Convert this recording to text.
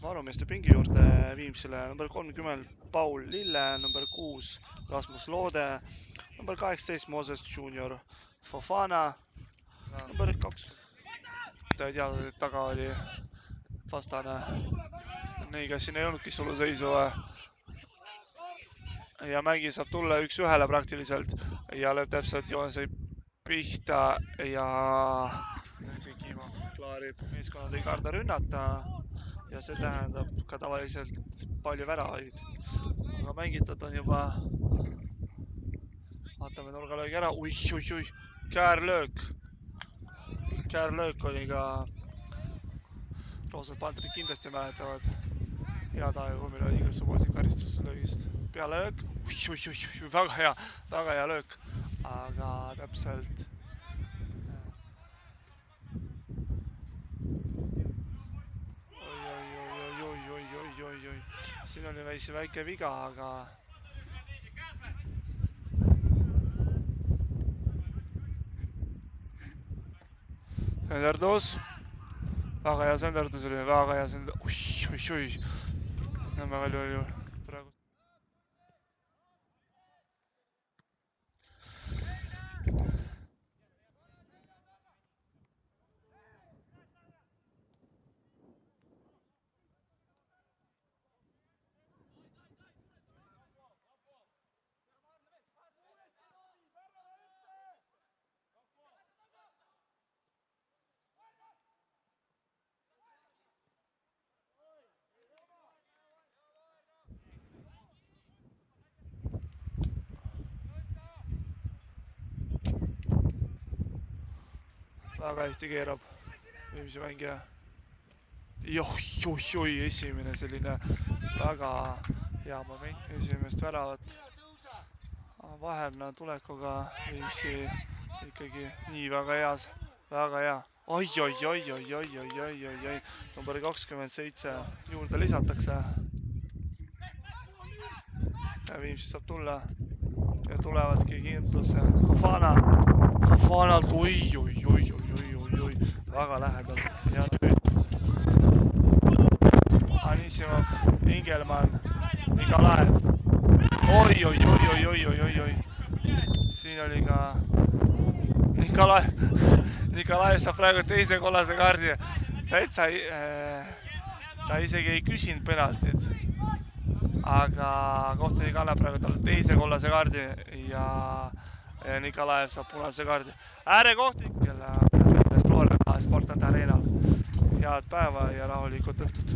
Varumeeste pingi juurde Viimsile number 30 Paul Lille, number 6 Rasmus Loode, number 18 Moses Junior Fofana, number 20. Ta ei teadnud, et taga oli vastane. Nii, kas siin ei olnudki suluseisu? Ja mängi saab tulla 1-1 praktiliselt ja lööb täpselt joonese pihta ja Kiima klaarib. Meeskonnad ei karda rünnata ja see tähendab ka tavaliselt palju väravaid. Aga mängitud on juba. Vaatame nurgalöögi ära. Ui, käärlöök. Käärlöök oli ka Roosad Pantrid kindlasti mäletavad head aega, kui meil oli igasuguseid karistuslöögist. Pealelöök. Ui, väga hea löök. Aga täpselt oi. Siin oli väike viga, aga senderdus. Väga hea senderdus oli, väga hea senderdus. Ui. Nõmme palju oli praegu. Väga hästi keerab Viimsi mängija. Joi, esimene selline väga hea moment, esimest väravat. Vaheline tulekuga Viimsi ikkagi nii väga heas, väga hea. Oi. Number 27 juurde lisatakse. Ja Viimsi saab tulla ja tulevadki kiirtusse. Fofanalt, oi. Väga lähedal. Ja nüüd Anisimov, Ingelmann, Nikolaev. Oi. Siin oli ka Nikolaev saab praegu teise kollase kaardi. Täitsa ta isegi ei küsinud penaltit. Aga kohtunik annab praegu talle teise kollase kaardi ja Nikolaev saab punase kaardi. Äärekohtunik, kelle Florida Sportland Arenal. Head päeva ja rahulikult õhtut.